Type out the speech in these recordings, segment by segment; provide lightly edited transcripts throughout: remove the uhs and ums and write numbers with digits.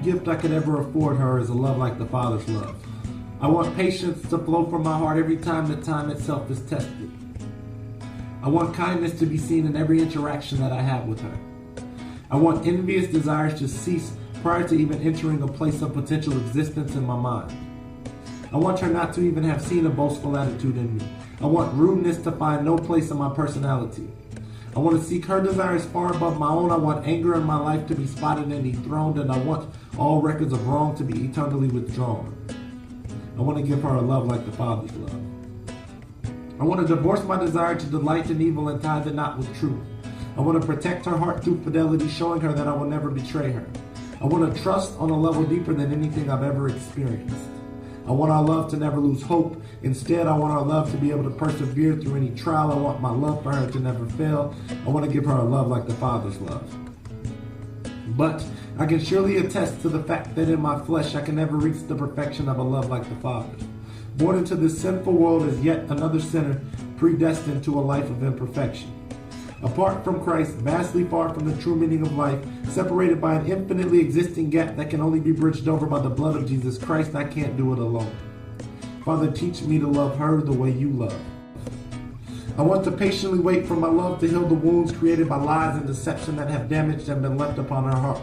gift I could ever afford her is a love like the Father's love. I want patience to flow from my heart every time the time itself is tested. I want kindness to be seen in every interaction that I have with her. I want envious desires to cease prior to even entering a place of potential existence in my mind. I want her not to even have seen a boastful attitude in me. I want rudeness to find no place in my personality. I want to seek her desires far above my own. I want anger in my life to be spotted and dethroned, and I want all records of wrong to be eternally withdrawn. I want to give her a love like the Father's love. I want to divorce my desire to delight in evil and tie the knot with truth. I want to protect her heart through fidelity, showing her that I will never betray her. I want to trust on a level deeper than anything I've ever experienced. I want our love to never lose hope. Instead, I want our love to be able to persevere through any trial. I want my love for her to never fail. I want to give her a love like the Father's love. But I can surely attest to the fact that in my flesh I can never reach the perfection of a love like the Father's. Born into this sinful world as yet another sinner, predestined to a life of imperfection. Apart from Christ, vastly far from the true meaning of life, separated by an infinitely existing gap that can only be bridged over by the blood of Jesus Christ, I can't do it alone. Father, teach me to love her the way you love. I want to patiently wait for my love to heal the wounds created by lies and deception that have damaged and been left upon her heart.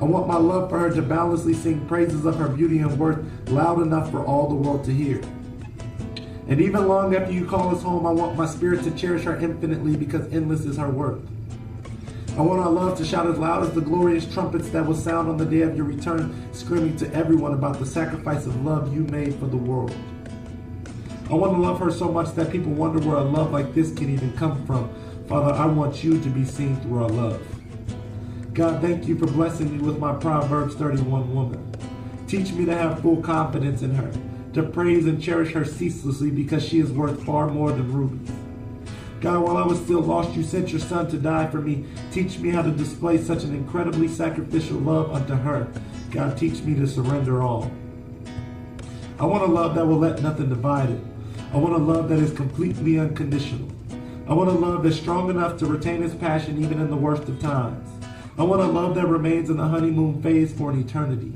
I want my love for her to boundlessly sing praises of her beauty and worth loud enough for all the world to hear. And even long after you call us home, I want my spirit to cherish her infinitely because endless is her worth. I want our love to shout as loud as the glorious trumpets that will sound on the day of your return, screaming to everyone about the sacrifice of love you made for the world. I want to love her so much that people wonder where a love like this can even come from. Father, I want you to be seen through our love. God, thank you for blessing me with my Proverbs 31 woman. Teach me to have full confidence in her, to praise and cherish her ceaselessly because she is worth far more than rubies. God, while I was still lost, you sent your Son to die for me. Teach me how to display such an incredibly sacrificial love unto her. God, teach me to surrender all. I want a love that will let nothing divide it. I want a love that is completely unconditional. I want a love that's strong enough to retain its passion even in the worst of times. I want a love that remains in the honeymoon phase for an eternity.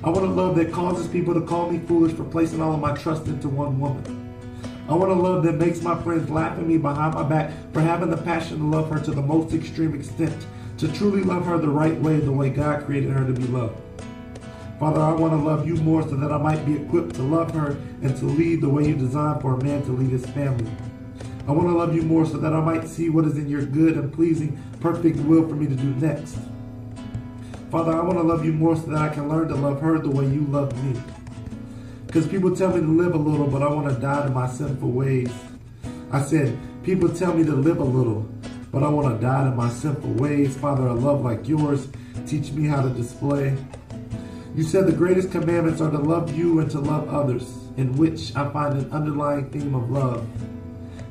I want a love that causes people to call me foolish for placing all of my trust into one woman. I want a love that makes my friends laugh at me behind my back for having the passion to love her to the most extreme extent, to truly love her the right way, the way God created her to be loved. Father, I want to love you more so that I might be equipped to love her and to lead the way you designed for a man to lead his family. I want to love you more so that I might see what is in your good and pleasing, perfect will for me to do next. Father, I want to love you more so that I can learn to love her the way you love me. Because people tell me to live a little, but I want to die to my sinful ways. I said, people tell me to live a little, but I want to die to my sinful ways. Father, a love like yours, teach me how to display. You said the greatest commandments are to love you and to love others, in which I find an underlying theme of love.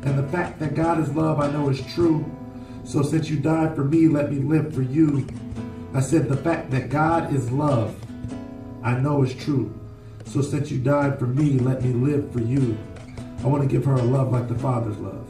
And the fact that God is love I know is true. So since you died for me, let me live for you. I said the fact that God is love I know is true. So since you died for me, let me live for you. I want to give her a love like the Father's love.